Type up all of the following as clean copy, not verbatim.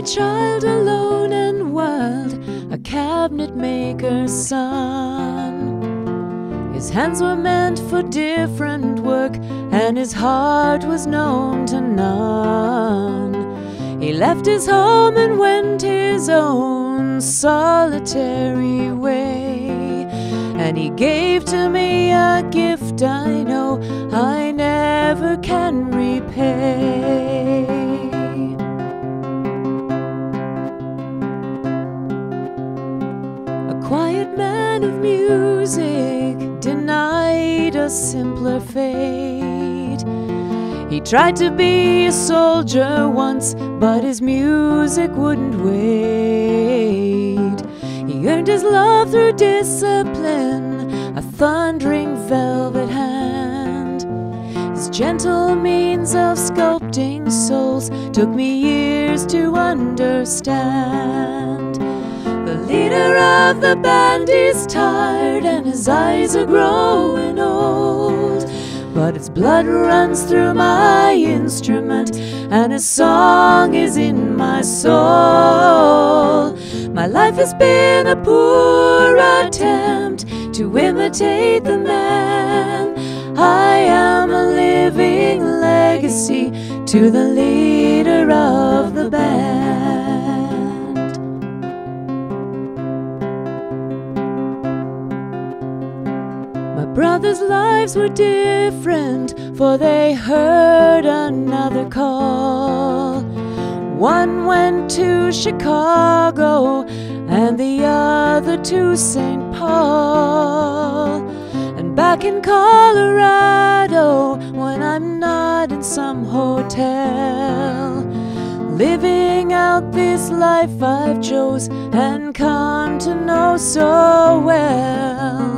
child alone and wild, a cabinet maker's son. His hands were meant for different work, and his heart was known to none. He left his home and went his own solitary way, and he gave to me a gift I know I never can repay. A quiet man of music, denied a simpler fate. He tried to be a soldier once, but his music wouldn't wait. He earned his love through discipline, a thundering velvet hand. His gentle means of sculpting souls took me years to understand. The leader of the band is tired and his eyes are growing old, but his blood runs through my instrument and his song is in my soul. My life has been a poor attempt to imitate the man. I am a living legacy to the leader of the band. My brothers' lives were different, for they heard another call. One went to Chicago and the other to St. Paul. And back in Colorado, when I'm not in some hotel, living out this life I've chose and come to know so well.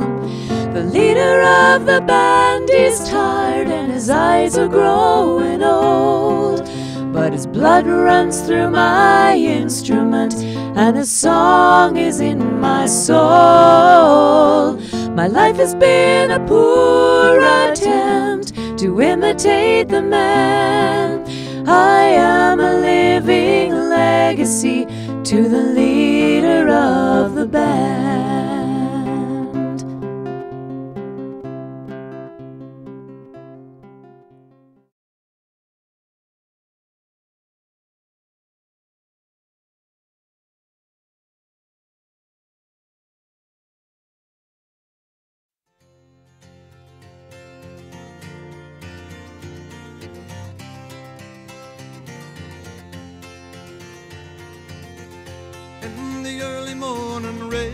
The leader of the band is tired and his eyes are growing old, but his blood runs through my instrument and his song is in my soul. My life has been a poor attempt to imitate the man. I am a living legacy to the leader of the band. In the early morning rain,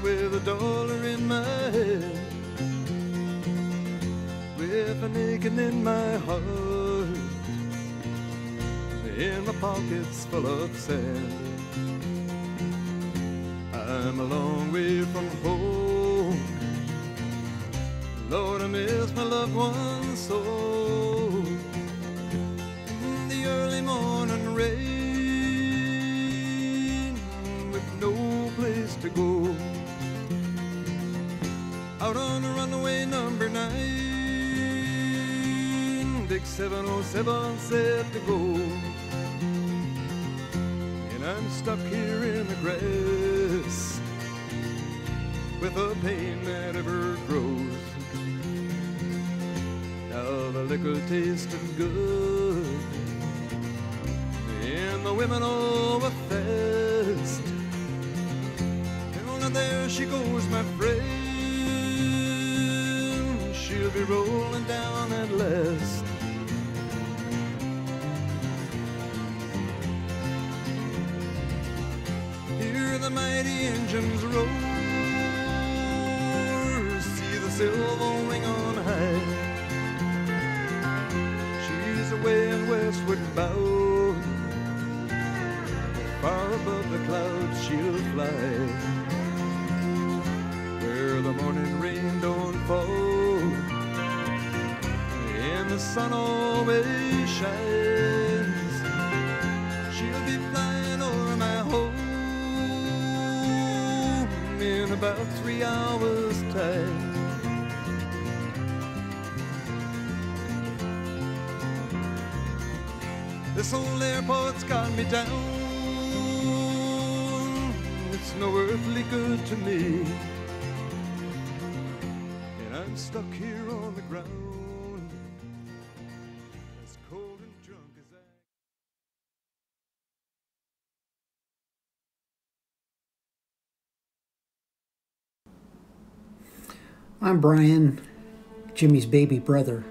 with $1 in my hand, with an aching in my heart, in my pockets full of sand. I'm a long way from home, Lord, I miss my loved ones so. In the early morning rain, no place to go, out on the runaway number 9, big 707 set to go, and I'm stuck here in the grass with a pain that ever grows. Now the liquor tasted good and the women all were fast. And there she goes, my friend, she'll be rolling down at last. Hear the mighty engines roar, see the silver wing on high. She's away and westward bound, far above the clouds she'll fly, where the morning rain don't fall and the sun always shines. She'll be flying over my home in about 3 hours' time. This old airport's got me down. It's no earthly good to me, and I'm stuck here on the ground, as cold and drunk as I'm Brian, Jimmy's baby brother,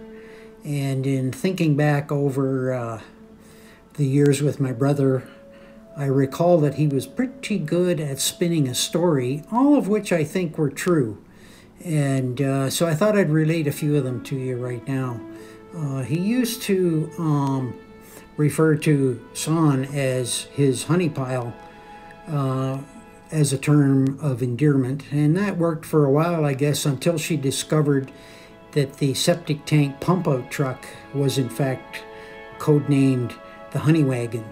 and in thinking back over the years with my brother, I recall that he was pretty good at spinning a story, all of which I think were true. And so I thought I'd relate a few of them to you right now. He used to refer to Son as his honey pile, as a term of endearment, and that worked for a while, I guess, until she discovered that the septic tank pump-out truck was in fact codenamed the Honey Wagon,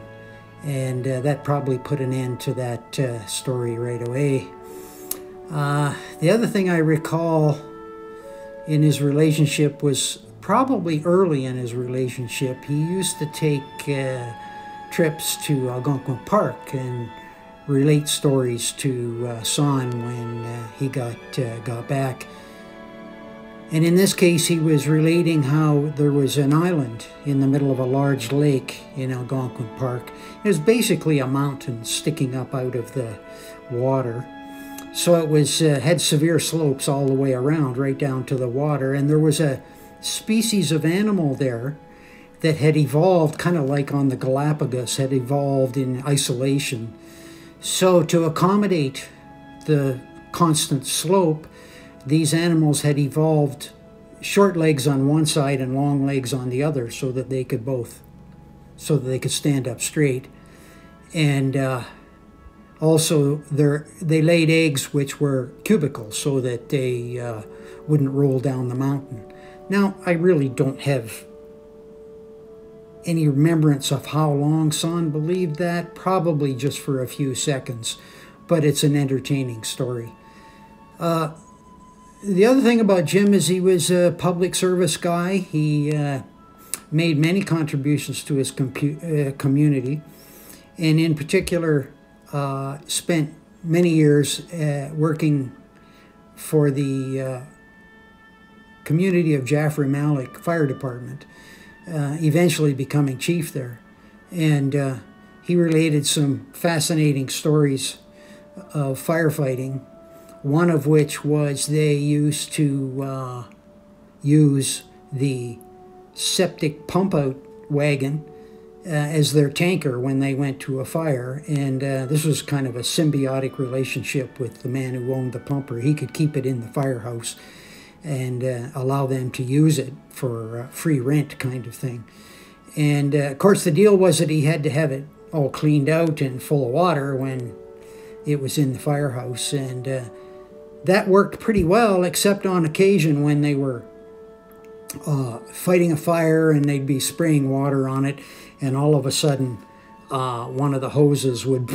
and that probably put an end to that story right away. The other thing I recall in his relationship was probably early in his relationship. He used to take trips to Algonquin Park and relate stories to Son when he got back. And in this case, he was relating how there was an island in the middle of a large lake in Algonquin Park. It was basically a mountain sticking up out of the water. So it was had severe slopes all the way around, right down to the water. And there was a species of animal there that had evolved, kind of like on the Galapagos, had evolved in isolation. So to accommodate the constant slope, these animals had evolved short legs on one side and long legs on the other, so that they could stand up straight. And also they laid eggs which were cubical, so that they wouldn't roll down the mountain. Now, I really don't have any remembrance of how long Son believed that, probably just for a few seconds, but it's an entertaining story. The other thing about Jim is he was a public service guy. He made many contributions to his community, and in particular spent many years working for the community of Jaffrey Malik Fire Department, eventually becoming chief there. And he related some fascinating stories of firefighting, one of which was they used to use the septic pump-out wagon as their tanker when they went to a fire. And this was kind of a symbiotic relationship with the man who owned the pumper. He could keep it in the firehouse and allow them to use it for free rent kind of thing. And of course the deal was that he had to have it all cleaned out and full of water when it was in the firehouse. And that worked pretty well, except on occasion when they were fighting a fire and they'd be spraying water on it, and all of a sudden one of the hoses would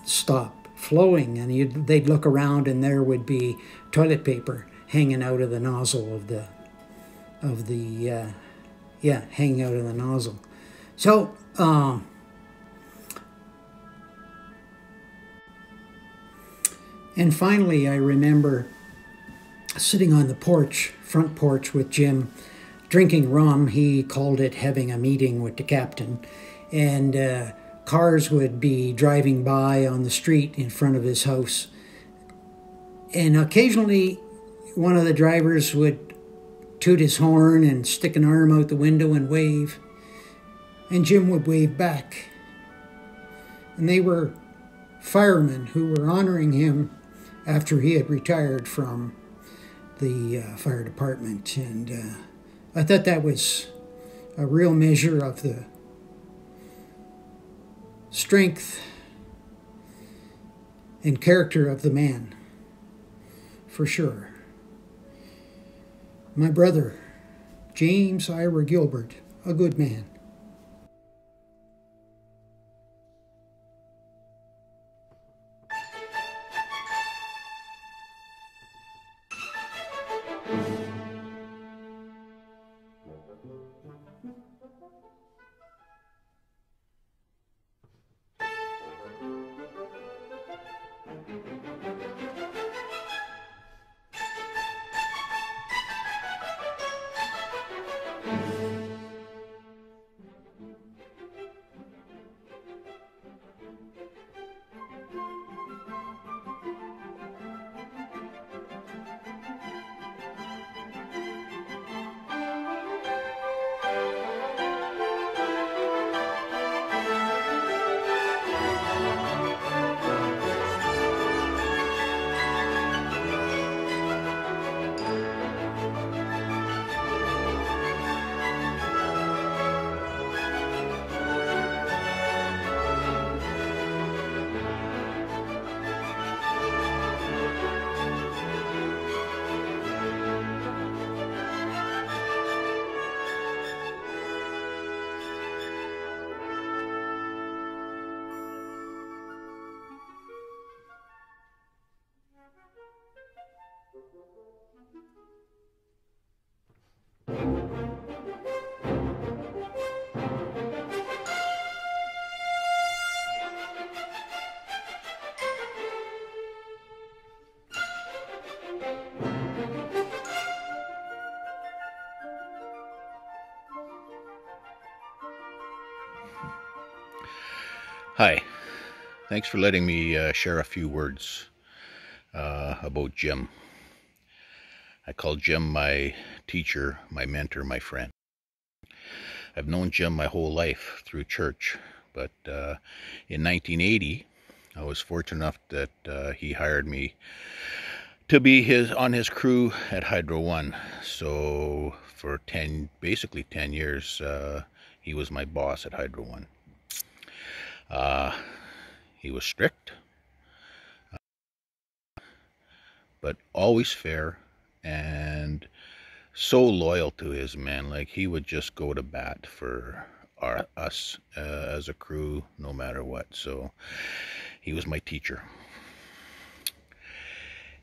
stop flowing, and they'd look around and there would be toilet paper hanging out of the nozzle hanging out of the nozzle. So and finally, I remember sitting on the front porch with Jim, drinking rum. He called it having a meeting with the captain. And cars would be driving by on the street in front of his house. And occasionally, one of the drivers would toot his horn and stick an arm out the window and wave. And Jim would wave back. And they were firemen who were honoring him after he had retired from the fire department. And I thought that was a real measure of the strength and character of the man, for sure. My brother, James Ira Gilbert, a good man. Hi, thanks for letting me share a few words about Jim. I call Jim my teacher, my mentor, my friend. I've known Jim my whole life through church, but in 1980, I was fortunate enough that he hired me to be on his crew at Hydro One. So for basically 10 years, he was my boss at Hydro One. He was strict, but always fair and so loyal to his men. Like, he would just go to bat for us as a crew, no matter what. So he was my teacher.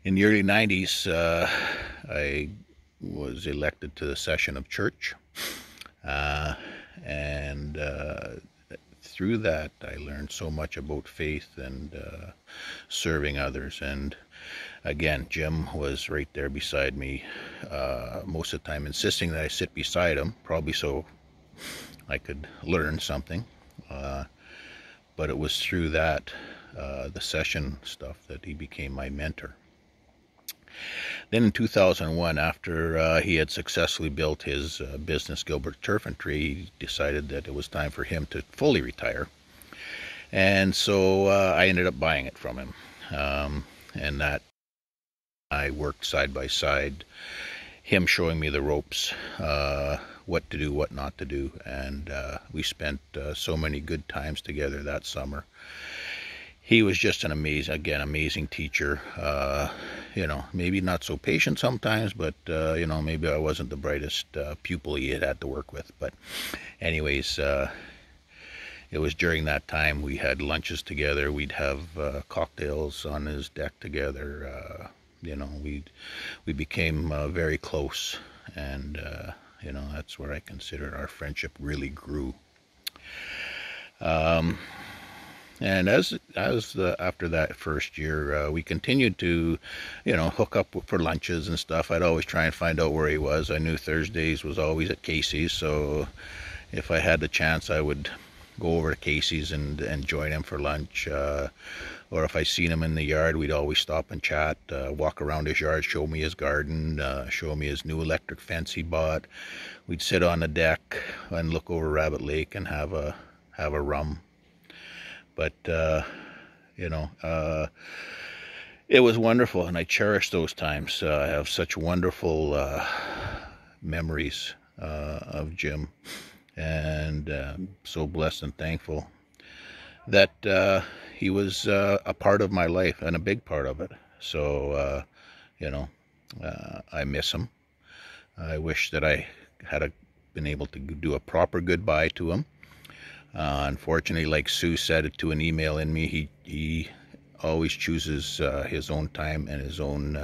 In the early 90s, I was elected to the session of church, and through that I learned so much about faith and serving others. And again, Jim was right there beside me most of the time, insisting that I sit beside him, probably so I could learn something. But it was through that, the session stuff, that he became my mentor. Then in 2001, after he had successfully built his business, Gilbert Turf and Tree, he decided that it was time for him to fully retire. And so I ended up buying it from him. And that I worked side by side, him showing me the ropes, what to do, what not to do. And we spent so many good times together that summer. He was just an amazing teacher. Maybe not so patient sometimes, but maybe I wasn't the brightest pupil he had to work with. But anyways, it was during that time we had lunches together. We'd have cocktails on his deck together. We became very close, and that's where I consider our friendship really grew. And after that first year, we continued to, hook up for lunches and stuff. I'd always try and find out where he was. I knew Thursdays was always at Casey's, so if I had the chance, I would go over to Casey's and join him for lunch. Or if I seen him in the yard, we'd always stop and chat, walk around his yard, show me his garden, show me his new electric fence he bought. We'd sit on the deck and look over Rabbit Lake and have a rum. But, it was wonderful, and I cherish those times. I have such wonderful memories of Jim, and so blessed and thankful that he was a part of my life, and a big part of it. So, I miss him. I wish that I had been able to do a proper goodbye to him. Unfortunately, like Sue said it to an email in me, he always chooses his own time and his own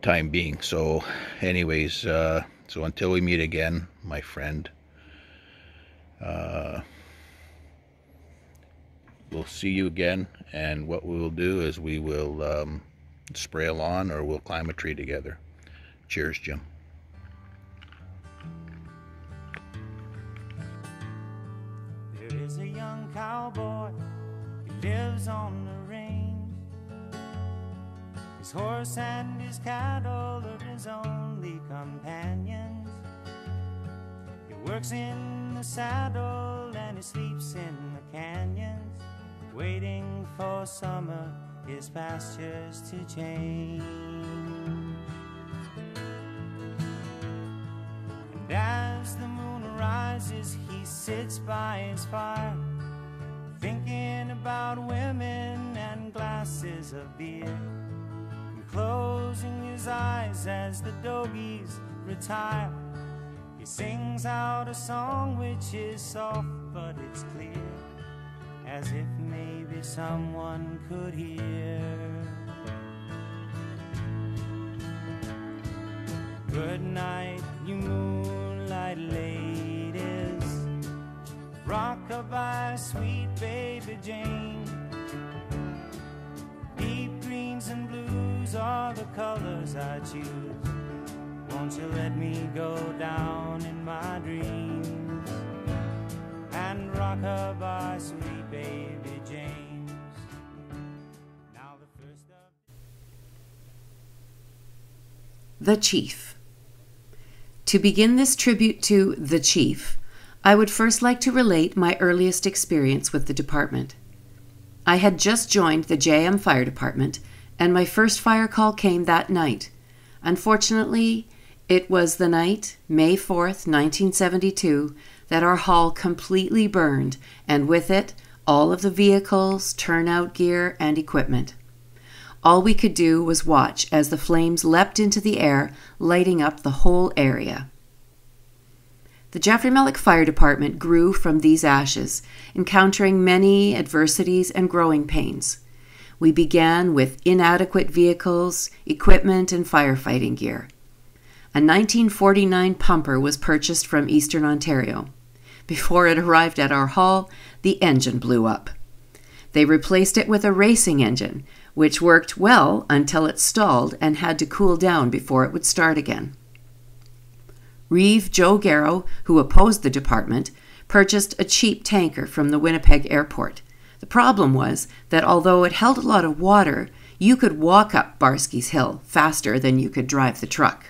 time being. So anyways, so until we meet again, my friend, we'll see you again, and what we will do is we will spray a lawn, or we'll climb a tree together. Cheers, Jim. There's a young cowboy, he lives on the range. His horse and his cattle are his only companions. He works in the saddle and he sleeps in the canyons, waiting for summer, his pastures to change. And as the moon rises, he sits by his fire, thinking about women and glasses of beer, and closing his eyes as the dogies retire. He sings out a song which is soft but it's clear, as if maybe someone could hear. Good night, rockabye, sweet baby Jane. Deep greens and blues are the colors I choose. Won't you let me go down in my dreams and rockabye, sweet baby James. Now the first of The Chief. To begin this tribute to The Chief, I would first like to relate my earliest experience with the department. I had just joined the JM Fire Department, and my first fire call came that night. Unfortunately, it was the night, May 4th, 1972, that our hall completely burned, and with it, all of the vehicles, turnout gear, and equipment. All we could do was watch as the flames leapt into the air, lighting up the whole area. The Jaffrey Mellick Fire Department grew from these ashes, encountering many adversities and growing pains. We began with inadequate vehicles, equipment, and firefighting gear. A 1949 pumper was purchased from Eastern Ontario. Before it arrived at our hall, the engine blew up. They replaced it with a racing engine, which worked well until it stalled and had to cool down before it would start again. Reeve Joe Garrow, who opposed the department, purchased a cheap tanker from the Winnipeg airport. The problem was that although it held a lot of water, you could walk up Barsky's Hill faster than you could drive the truck.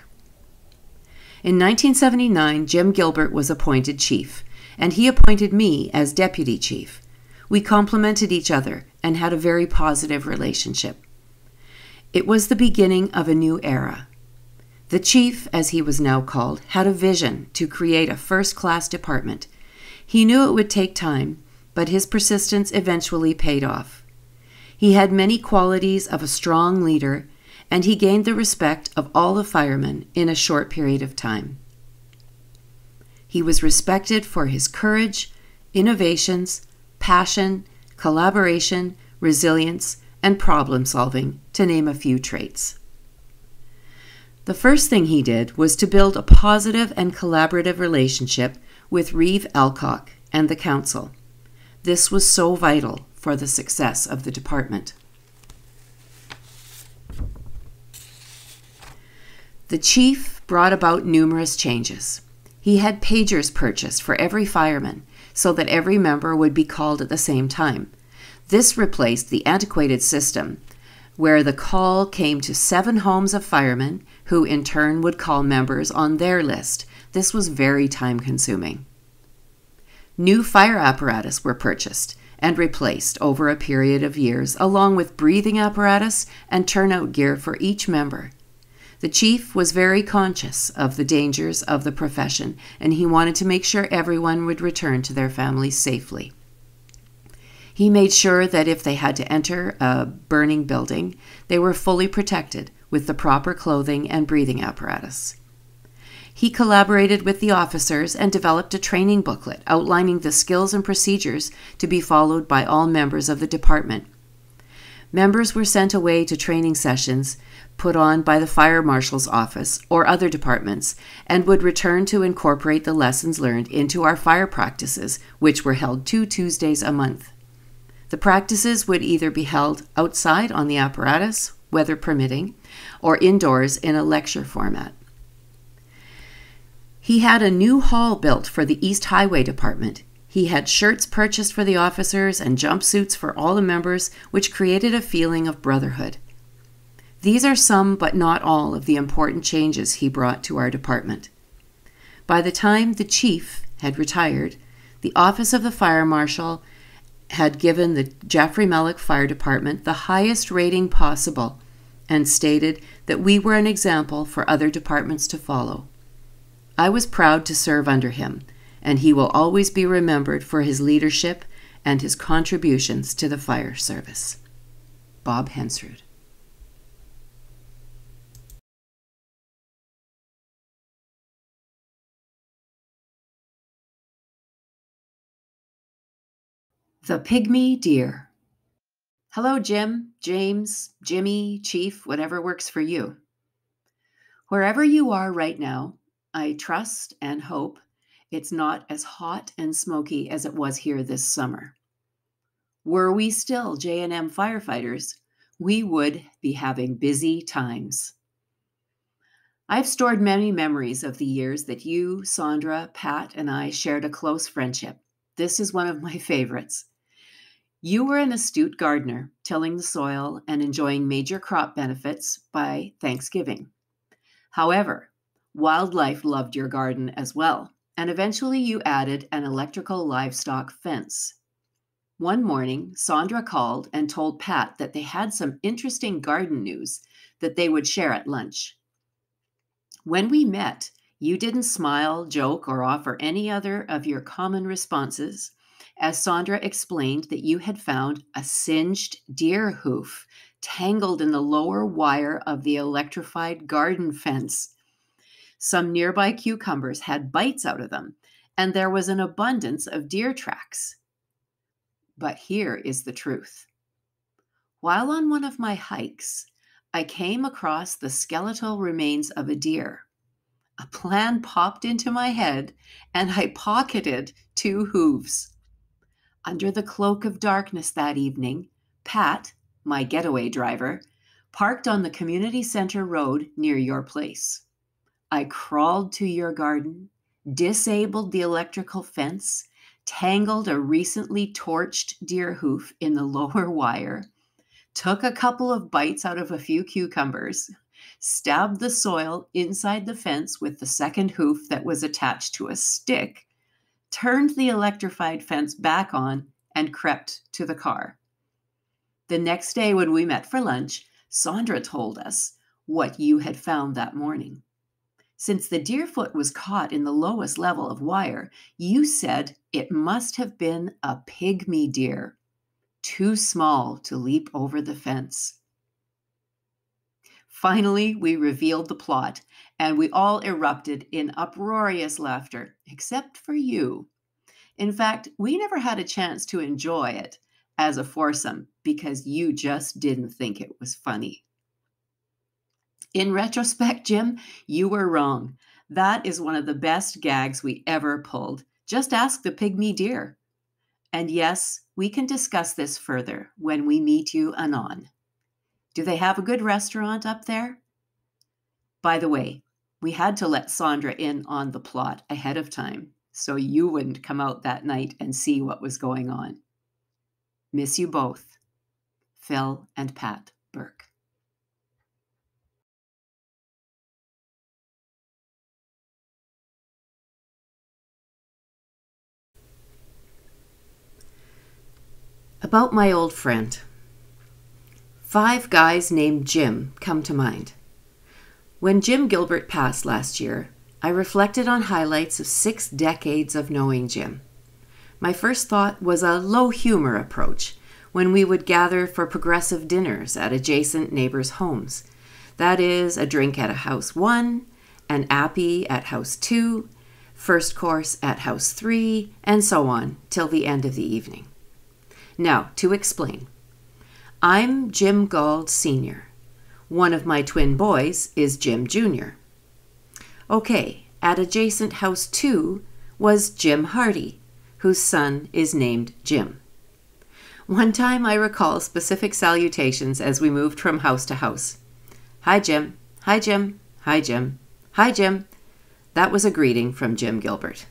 In 1979, Jim Gilbert was appointed chief, and he appointed me as deputy chief. We complemented each other and had a very positive relationship. It was the beginning of a new era. The chief, as he was now called, had a vision to create a first-class department. He knew it would take time, but his persistence eventually paid off. He had many qualities of a strong leader, and he gained the respect of all the firemen in a short period of time. He was respected for his courage, innovations, passion, collaboration, resilience, and problem-solving, to name a few traits. The first thing he did was to build a positive and collaborative relationship with Reeve Alcock and the council. This was so vital for the success of the department. The chief brought about numerous changes. He had pagers purchased for every fireman so that every member would be called at the same time. This replaced the antiquated system where the call came to 7 homes of firemen who in turn would call members on their list. This was very time-consuming. New fire apparatus were purchased and replaced over a period of years, along with breathing apparatus and turnout gear for each member. The chief was very conscious of the dangers of the profession, and he wanted to make sure everyone would return to their families safely. He made sure that if they had to enter a burning building, they were fully protected with the proper clothing and breathing apparatus. He collaborated with the officers and developed a training booklet outlining the skills and procedures to be followed by all members of the department. Members were sent away to training sessions put on by the fire marshal's office or other departments and would return to incorporate the lessons learned into our fire practices, which were held 2 Tuesdays a month. The practices would either be held outside on the apparatus, weather permitting, or indoors in a lecture format. He had a new hall built for the East Highway Department. He had shirts purchased for the officers and jumpsuits for all the members, which created a feeling of brotherhood. These are some but not all of the important changes he brought to our department. By the time the chief had retired, the office of the fire marshal had given the Jaffrey Mellick Fire Department the highest rating possible and stated that we were an example for other departments to follow. I was proud to serve under him, and he will always be remembered for his leadership and his contributions to the fire service. Bob Hensrud. The Pygmy Deer. Hello, Jim, James, Jimmy, Chief, whatever works for you. Wherever you are right now, I trust and hope It's not as hot and smoky as it was here this summer. Were we still J&M firefighters, we would be having busy times. I've stored many memories of the years that you, Sandra, Pat, and I shared a close friendship. This is one of my favorites. You were an astute gardener, tilling the soil and enjoying major crop benefits by Thanksgiving. However, wildlife loved your garden as well, and eventually you added an electrical livestock fence. One morning, Sandra called and told Pat that they had some interesting garden news that they would share at lunch. When we met, you didn't smile, joke, or offer any other of your common responses, as Sandra explained that you had found a singed deer hoof tangled in the lower wire of the electrified garden fence. Some nearby cucumbers had bites out of them, and there was an abundance of deer tracks. But here is the truth. While on one of my hikes, I came across the skeletal remains of a deer. A plan popped into my head, and I pocketed 2 hooves. Under the cloak of darkness that evening, Pat, my getaway driver, parked on the community center road near your place. I crawled to your garden, disabled the electrical fence, tangled a recently torched deer hoof in the lower wire, took a couple of bites out of a few cucumbers, stabbed the soil inside the fence with the second hoof that was attached to a stick, turned the electrified fence back on, and crept to the car. The next day when we met for lunch, Sandra told us what you had found that morning. Since the deer foot was caught in the lowest level of wire, you said it must have been a pygmy deer, too small to leap over the fence. Finally, we revealed the plot, and we all erupted in uproarious laughter, except for you. In fact, we never had a chance to enjoy it as a foursome because you just didn't think it was funny. In retrospect, Jim, you were wrong. That is one of the best gags we ever pulled. Just ask the pygmy deer. And yes, we can discuss this further when we meet you anon. Do they have a good restaurant up there? By the way, we had to let Sandra in on the plot ahead of time so you wouldn't come out that night and see what was going on. Miss you both, Phil and Pat Burke. About my old friend. 5 guys named Jim come to mind. When Jim Gilbert passed last year, I reflected on highlights of 6 decades of knowing Jim. My first thought was a low humor approach when we would gather for progressive dinners at adjacent neighbors' homes. That is, a drink at a house 1, an appy at house 2, first course at house 3, and so on till the end of the evening. Now, to explain. I'm Jim Gauld Sr. One of my twin boys is Jim Jr. Okay, at adjacent house 2 was Jim Hardy, whose son is named Jim. One time I recall specific salutations as we moved from house to house. Hi Jim, hi Jim, hi Jim, hi Jim. That was a greeting from Jim Gilbert.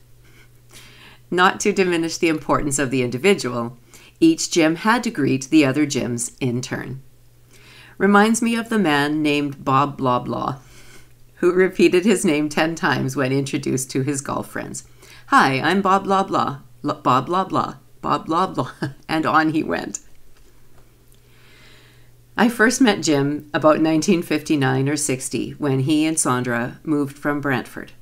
Not to diminish the importance of the individual, each Jim had to greet the other Jims in turn. Reminds me of the man named Bob Blah Blah, who repeated his name 10 times when introduced to his golf friends. Hi, I'm Bob Blah Blah, Bob Blah Blah, Bob Blah Blah, and on he went. I first met Jim about 1959 or 60 when he and Sandra moved from Brantford.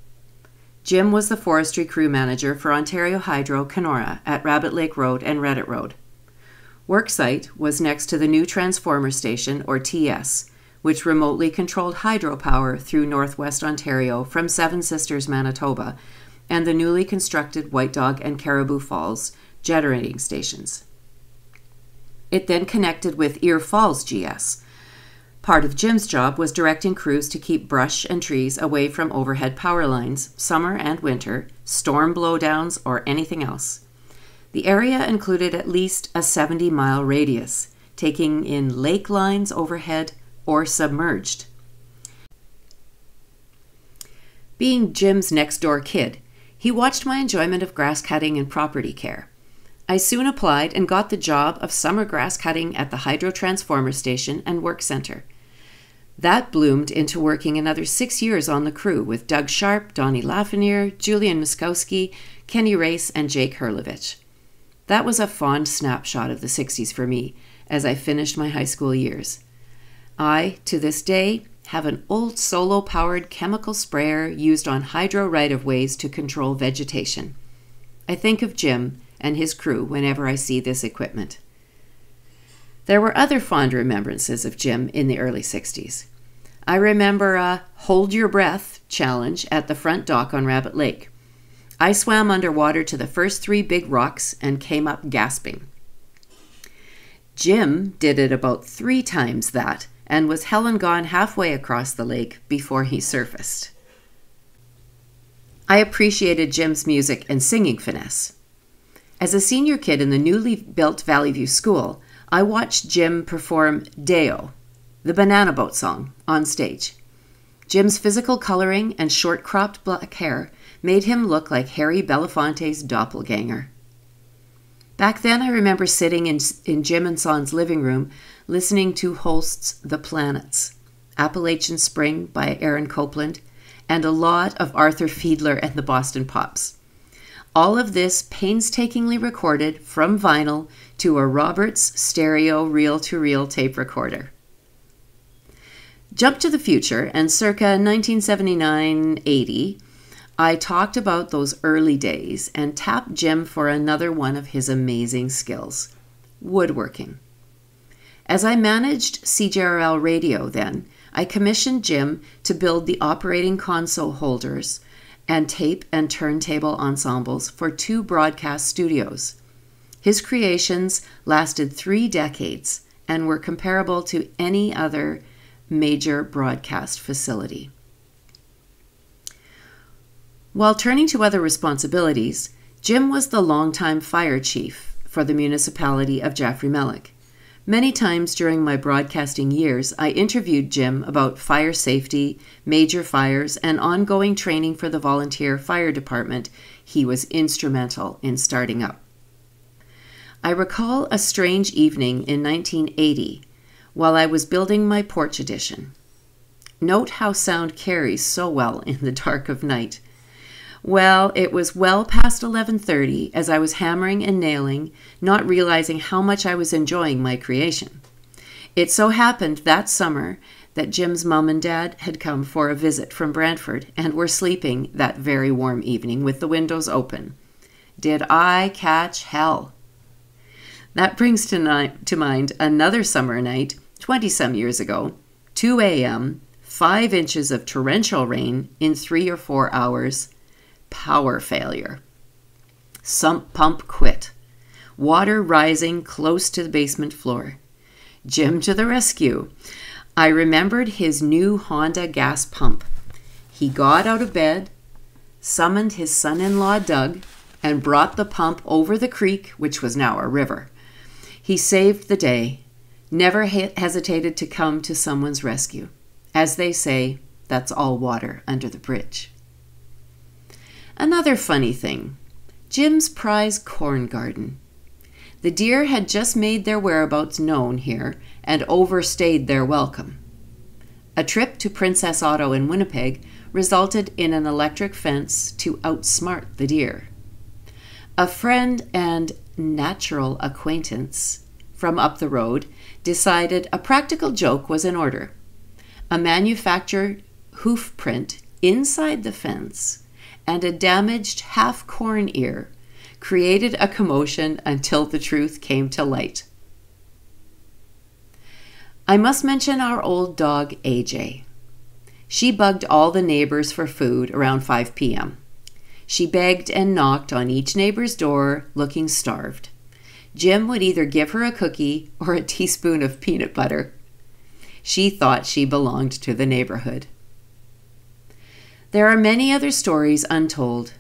Jim was the forestry crew manager for Ontario Hydro Kenora at Rabbit Lake Road and Reddit Road. Worksite was next to the new transformer station, or TS, which remotely controlled hydropower through northwest Ontario from Seven Sisters, Manitoba, and the newly constructed White Dog and Caribou Falls generating stations. It then connected with Ear Falls GS. Part of Jim's job was directing crews to keep brush and trees away from overhead power lines, summer and winter, storm blowdowns, or anything else. The area included at least a 70-mile radius, taking in lake lines overhead or submerged. Being Jim's next-door kid, he watched my enjoyment of grass cutting and property care. I soon applied and got the job of summer grass cutting at the Hydro Transformer Station and Work Center. That bloomed into working another 6 years on the crew with Doug Sharp, Donnie Lafreniere, Julian Muskowski, Kenny Race, and Jake Hurlovich. That was a fond snapshot of the 60s for me as I finished my high school years. I, to this day, have an old solo-powered chemical sprayer used on hydro right-of-ways to control vegetation. I think of Jim and his crew whenever I see this equipment. There were other fond remembrances of Jim in the early 60s. I remember a hold your breath challenge at the front dock on Rabbit Lake. I swam underwater to the first 3 big rocks and came up gasping. Jim did it about 3 times that and was hell and gone halfway across the lake before he surfaced. I appreciated Jim's music and singing finesse. As a senior kid in the newly built Valley View School, I watched Jim perform Deo, the Banana Boat song, on stage. Jim's physical coloring and short-cropped black hair made him look like Harry Belafonte's doppelganger. Back then, I remember sitting in Jim and Son's living room listening to Holst's The Planets, Appalachian Spring by Aaron Copland, and a lot of Arthur Fiedler and the Boston Pops. All of this painstakingly recorded from vinyl to a Roberts stereo reel-to-reel tape recorder. Jump to the future, and circa 1979-80, I talked about those early days and tapped Jim for another one of his amazing skills, woodworking. As I managed CJRL Radio then, I commissioned Jim to build the operating console holders and tape and turntable ensembles for 2 broadcast studios. His creations lasted 3 decades and were comparable to any other major broadcast facility. While turning to other responsibilities, Jim was the longtime fire chief for the municipality of Jaffrey Mellick. Many times during my broadcasting years, I interviewed Jim about fire safety, major fires, and ongoing training for the volunteer fire department he was instrumental in starting up. I recall a strange evening in 1980 while I was building my porch addition. Note how sound carries so well in the dark of night. Well, it was well past 11:30 as I was hammering and nailing, not realizing how much I was enjoying my creation. It so happened that summer that Jim's mom and dad had come for a visit from Brantford and were sleeping that very warm evening with the windows open. Did I catch hell? That brings to mind another summer night, 20-some years ago, 2 a.m., 5 inches of torrential rain in 3 or 4 hours, power failure. Sump pump quit. Water rising close to the basement floor. Jim to the rescue. I remembered his new Honda gas pump. He got out of bed, summoned his son-in-law Doug, and brought the pump over the creek, which was now a river. He saved the day, never hesitated to come to someone's rescue. As they say, that's all water under the bridge. Another funny thing, Jim's prize corn garden. The deer had just made their whereabouts known here and overstayed their welcome. A trip to Princess Auto in Winnipeg resulted in an electric fence to outsmart the deer. A friend and natural acquaintance from up the road decided a practical joke was in order. A manufactured hoof print inside the fence and a damaged half-corn ear created a commotion until the truth came to light. I must mention our old dog, AJ. She bugged all the neighbors for food around 5 p.m. She begged and knocked on each neighbor's door, looking starved. Jim would either give her a cookie or a teaspoon of peanut butter. She thought she belonged to the neighborhood. There are many other stories untold,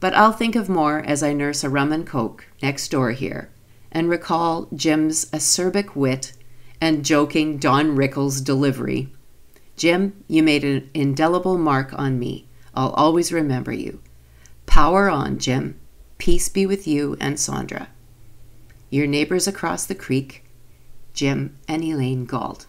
but I'll think of more as I nurse a rum and coke next door here and recall Jim's acerbic wit and joking Don Rickles delivery. Jim, you made an indelible mark on me. I'll always remember you. Power on, Jim. Peace be with you and Sandra. Your neighbors across the creek, Jim and Elaine Gauld.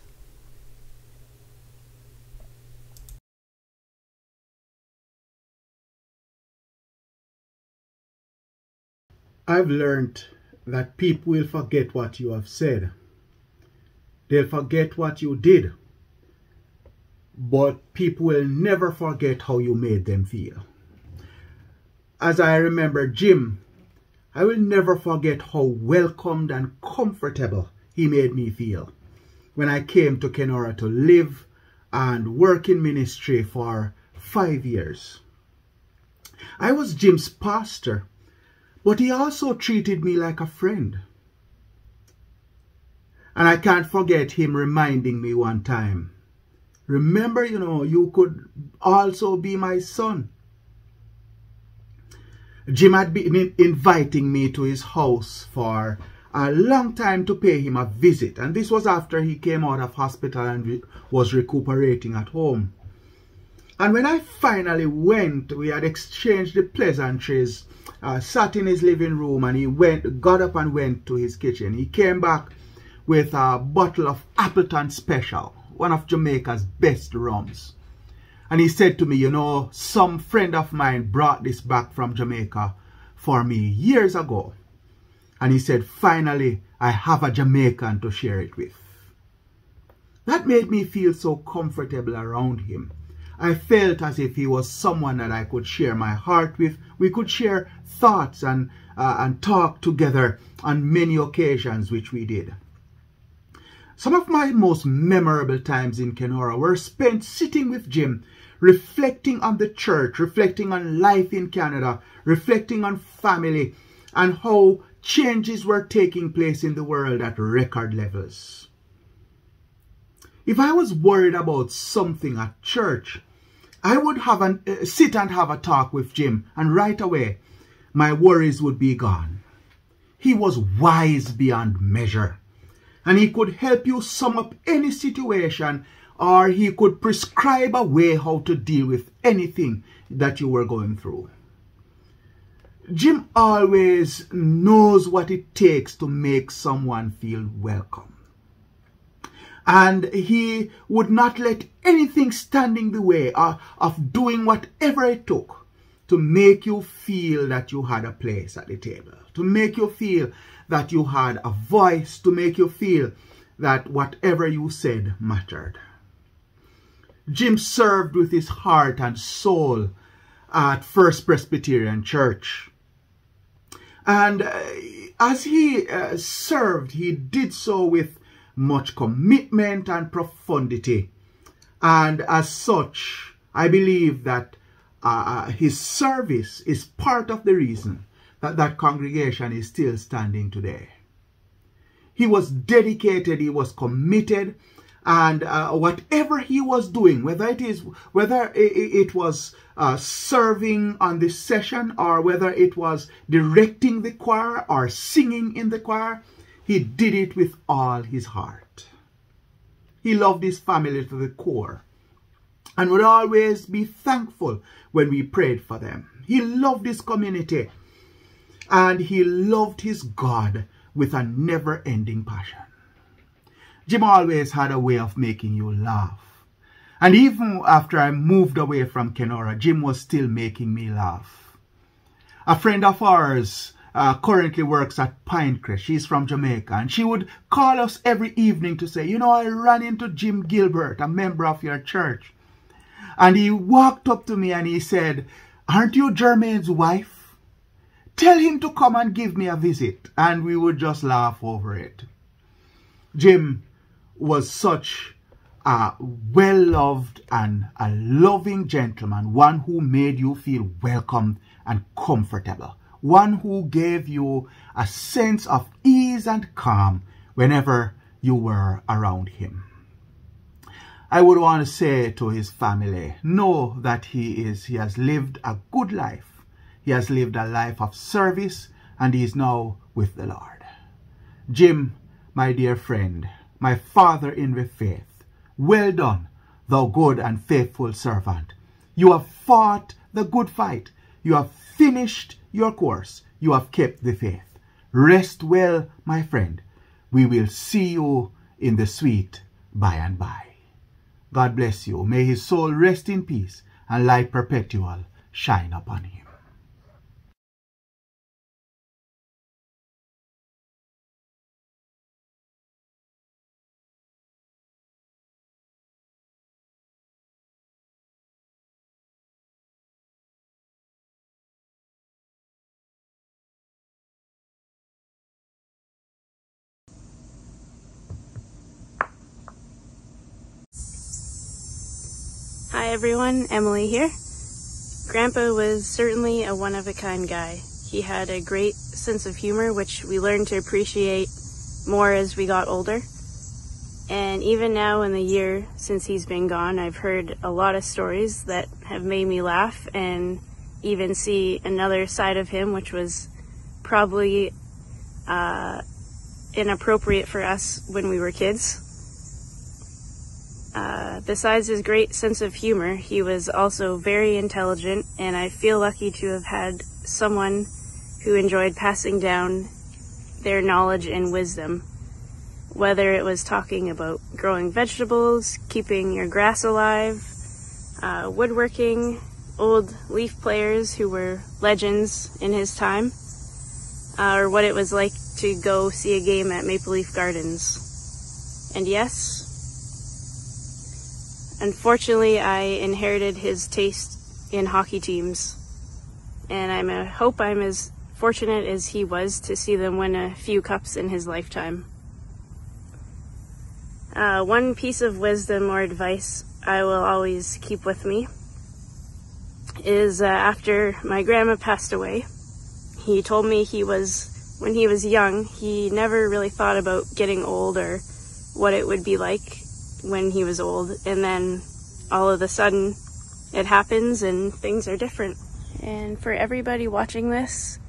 I've learned that people will forget what you have said. They'll forget what you did. But people will never forget how you made them feel. As I remember Jim, I will never forget how welcomed and comfortable he made me feel when I came to Kenora to live and work in ministry for 5 years. I was Jim's pastor, but he also treated me like a friend. And I can't forget him reminding me one time, remember, you could also be my son. Jim had been inviting me to his house for a long time to pay him a visit. And this was after he came out of hospital and was recuperating at home. And when I finally went, we had exchanged the pleasantries, sat in his living room, and he got up and went to his kitchen. He came back with a bottle of Appleton Special, one of Jamaica's best rums. And he said to me, some friend of mine brought this back from Jamaica for me years ago. And he said, finally, I have a Jamaican to share it with. That made me feel so comfortable around him. I felt as if he was someone that I could share my heart with. We could share thoughts and talk together on many occasions, which we did. Some of my most memorable times in Kenora were spent sitting with Jim, reflecting on the church, reflecting on life in Canada, reflecting on family, and how changes were taking place in the world at record levels. If I was worried about something at church, I would sit and have a talk with Jim, and right away, my worries would be gone. He was wise beyond measure, and he could help you sum up any situation, or he could prescribe a way how to deal with anything that you were going through. Jim always knows what it takes to make someone feel welcome. And he would not let anything stand in the way of doing whatever it took to make you feel that you had a place at the table, to make you feel that you had a voice, to make you feel that whatever you said mattered. Jim served with his heart and soul at First Presbyterian Church. And as he served, he did so with much commitment and profundity. And as such, I believe that his service is part of the reason that that congregation is still standing today. He was dedicated, he was committed, and whatever he was doing, whether it was serving on the session, or whether it was directing the choir or singing in the choir, he did it with all his heart. He loved his family to the core and would always be thankful when we prayed for them. He loved his community, and he loved his God with a never-ending passion. Jim always had a way of making you laugh. And even after I moved away from Kenora, Jim was still making me laugh. A friend of ours currently works at Pinecrest. She's from Jamaica, and she would call us every evening to say, I ran into Jim Gilbert, a member of your church. And he walked up to me and he said, aren't you Jermaine's wife? Tell him to come and give me a visit. And we would just laugh over it. Jim was such a well-loved and a loving gentleman, one who made you feel welcome and comfortable, one who gave you a sense of ease and calm whenever you were around him. I would want to say to his family, know that he has lived a good life. He has lived a life of service, and he is now with the Lord. Jim, my dear friend, my father in the faith, well done, thou good and faithful servant. You have fought the good fight. You have finished your course. You have kept the faith. Rest well, my friend. We will see you in the sweet by and by. God bless you. May his soul rest in peace and light perpetual shine upon him. Hi everyone, Emily here. Grandpa was certainly a one-of-a-kind guy. He had a great sense of humor, which we learned to appreciate more as we got older. And even now in the year since he's been gone, I've heard a lot of stories that have made me laugh and even see another side of him, which was probably inappropriate for us when we were kids. Besides his great sense of humor, he was also very intelligent, and I feel lucky to have had someone who enjoyed passing down their knowledge and wisdom. Whether it was talking about growing vegetables, keeping your grass alive, woodworking, old leaf players who were legends in his time, or what it was like to go see a game at Maple Leaf Gardens. And yes, unfortunately, I inherited his taste in hockey teams, and I hope I'm as fortunate as he was to see them win a few cups in his lifetime. One piece of wisdom or advice I will always keep with me is after my grandma passed away, he told me when he was young, he never really thought about getting old or what it would be like when he was old, and then all of a sudden it happens and things are different. And for everybody watching this,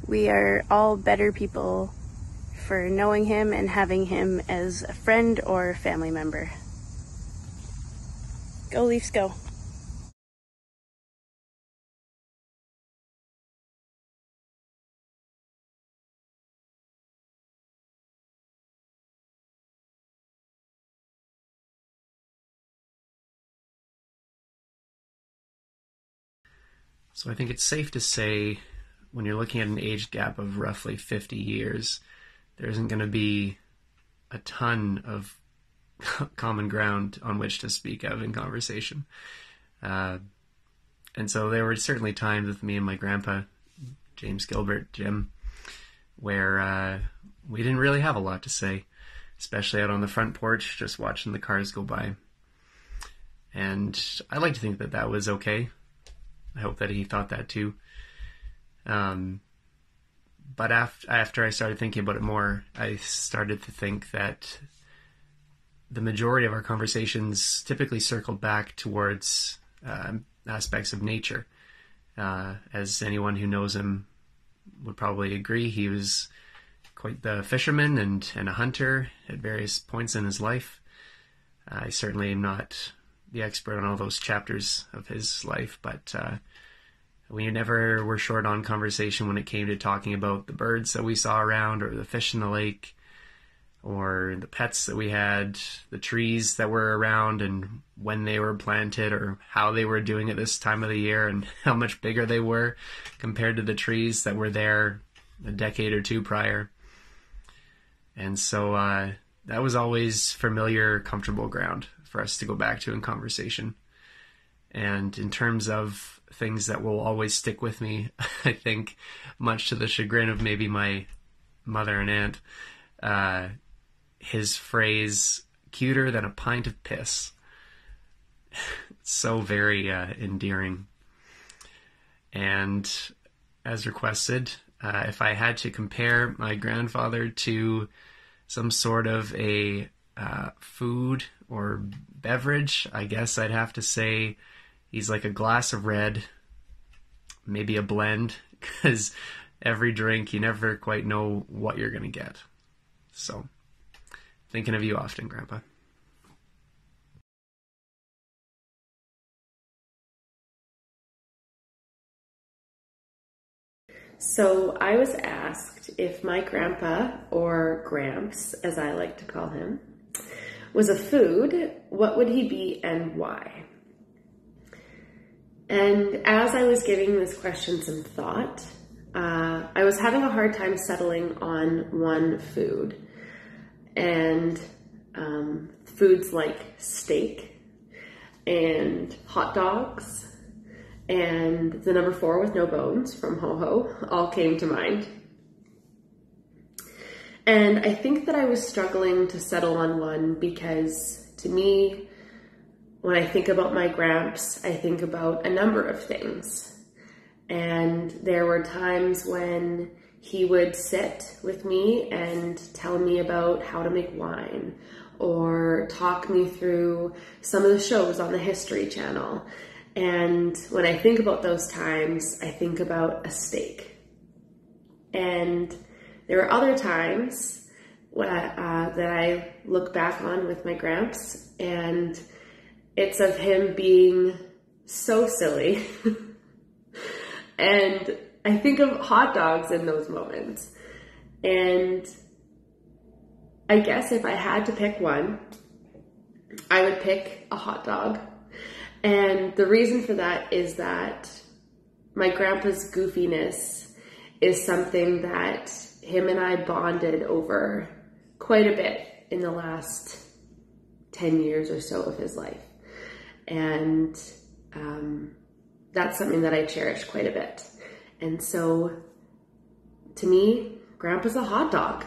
we are all better people for knowing him and having him as a friend or family member. Go Leafs, go! So I think it's safe to say, when you're looking at an age gap of roughly 50 years, there isn't going to be a ton of common ground on which to speak of in conversation. And so there were certainly times with me and my grandpa, James Gilbert, Jim, where we didn't really have a lot to say, especially out on the front porch, just watching the cars go by. And I like to think that that was okay. I hope that he thought that too. But after I started thinking about it more, I started to think that the majority of our conversations typically circled back towards aspects of nature. As anyone who knows him would probably agree, he was quite the fisherman and a hunter at various points in his life. I certainly am not the expert on all those chapters of his life, but we never were short on conversation when it came to talking about the birds that we saw around, or the fish in the lake, or the pets that we had, the trees that were around and when they were planted, or how they were doing at this time of the year and how much bigger they were compared to the trees that were there a decade or two prior. And so that was always familiar, comfortable ground for us to go back to in conversation. And in terms of things that will always stick with me, I think, much to the chagrin of maybe my mother and aunt, his phrase, "cuter than a pint of piss." So very endearing. And as requested, if I had to compare my grandfather to some sort of a food or beverage, I guess I'd have to say he's like a glass of red maybe a blend, because every drink, you never quite know what you're going to get. So, thinking of you often, Grandpa. So I was asked if my grandpa, or Gramps, as I like to call him, was a food, what would he be and why? And as I was giving this question some thought, I was having a hard time settling on one food. And foods like steak and hot dogs and the number 4 with no bones from Ho Ho all came to mind. And I think that I was struggling to settle on one because, to me, when I think about my Gramps, I think about a number of things. And there were times when he would sit with me and tell me about how to make wine, or talk me through some of the shows on the History Channel. And when I think about those times, I think about a steak. And there are other times that I look back on with my Gramps, and it's of him being so silly. And I think of hot dogs in those moments. And I guess if I had to pick one, I would pick a hot dog. And the reason for that is that my grandpa's goofiness is something that him and I bonded over quite a bit in the last 10 years or so of his life. And that's something that I cherish quite a bit. And so, to me, Grandpa's a hot dog.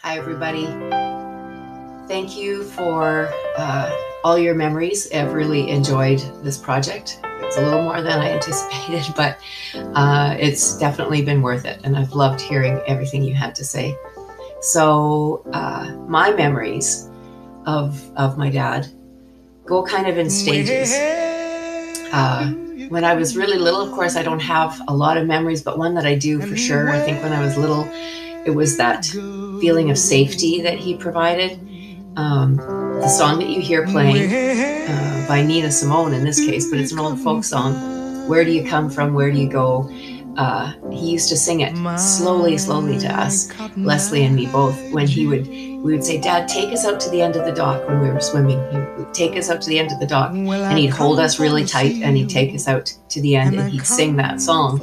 Hi, everybody. Thank you for all your memories. I've really enjoyed this project. It's a little more than I anticipated, but it's definitely been worth it. And I've loved hearing everything you had to say. So my memories of my dad go kind of in stages. When I was really little, of course, I don't have a lot of memories, but one that I do for sure. I think when I was little, it was that feeling of safety that he provided. The song that you hear playing by Nina Simone in this case, but it's an old folk song. Where do you come from? Where do you go? He used to sing it slowly, slowly to us, Leslie and me both, when we would say, Dad, take us out to the end of the dock when we were swimming. He would take us out to the end of the dock, and he'd hold us really tight, and he'd take us out to the end, and he'd sing that song,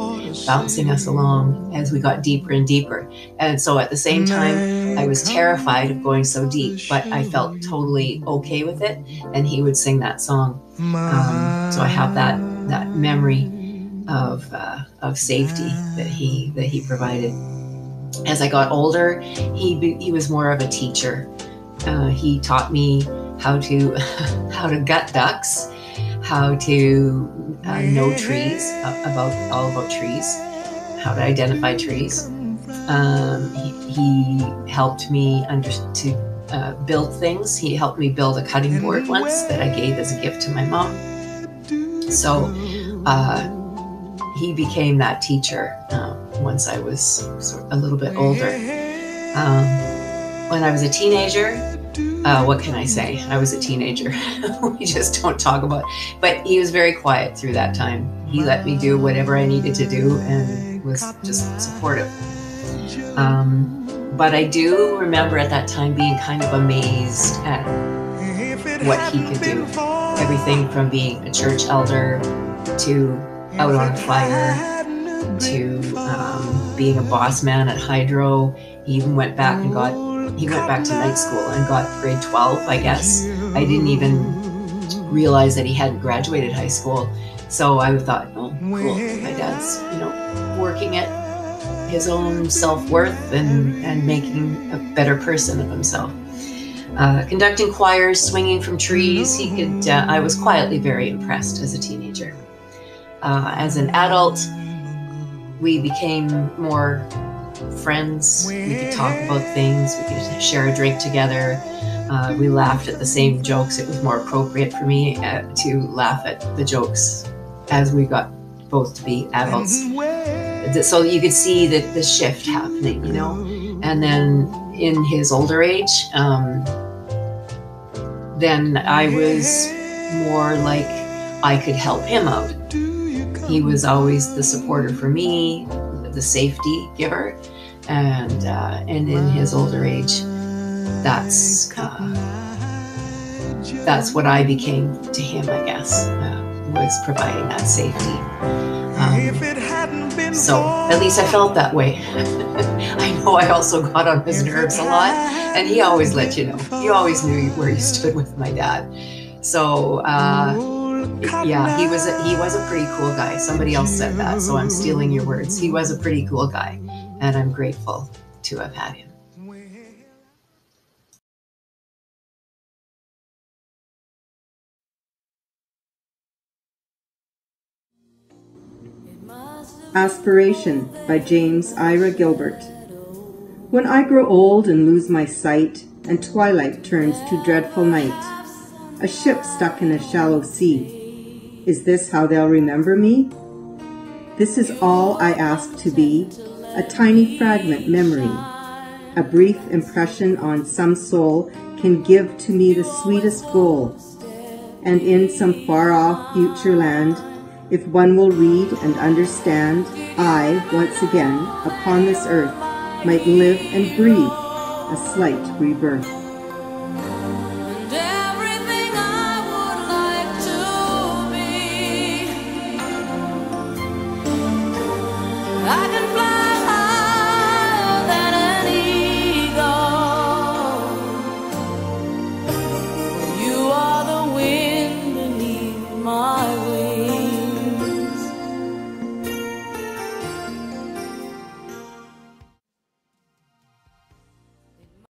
bouncing us along as we got deeper and deeper. And so at the same time, I was terrified of going so deep, but I felt totally okay with it, and he would sing that song. So I have that memory of safety that he provided. As I got older, he was more of a teacher. He taught me how to gut ducks, how to know trees, all about trees, how to identify trees. He helped me to build things. He helped me build a cutting board once that I gave as a gift to my mom. So he became that teacher once I was a little bit older. When I was a teenager, what can I say? I was a teenager. We just don't talk about it. But he was very quiet through that time. He let me do whatever I needed to do and was just supportive. But I do remember at that time being kind of amazed at what he could do. Everything from being a church elder to out on fire to being a boss man at Hydro. He even went back and he went back to night school and got grade 12, I guess. I didn't even realize that he hadn't graduated high school. So I thought, oh, cool, my dad's, working at his own self-worth and making a better person of himself. Conducting choirs, swinging from trees, he could. I was quietly very impressed as a teenager. As an adult, we became more friends. We could talk about things. We could share a drink together. We laughed at the same jokes. It was more appropriate for me to laugh at the jokes as we got both to be adults. So you could see that the shift happening, And then in his older age, then I was more like I could help him out. He was always the supporter for me, the safety giver, and in his older age, that's what I became to him, I guess, was providing that safety. So at least I felt that way. I know I also got on his nerves a lot, and he always let you know. He always knew where you stood with my dad. So yeah, he was a pretty cool guy. Somebody else said that, so I'm stealing your words. He was a pretty cool guy, and I'm grateful to have had him. Aspiration by James Ira Gilbert. When I grow old and lose my sight, and twilight turns to dreadful night, a ship stuck in a shallow sea, is this how they'll remember me? This is all I ask to be, a tiny fragment memory. A brief impression on some soul can give to me the sweetest goal. And in some far-off future land, if one will read and understand, I, once again, upon this earth, might live and breathe a slight rebirth. And everything I would like to be, I can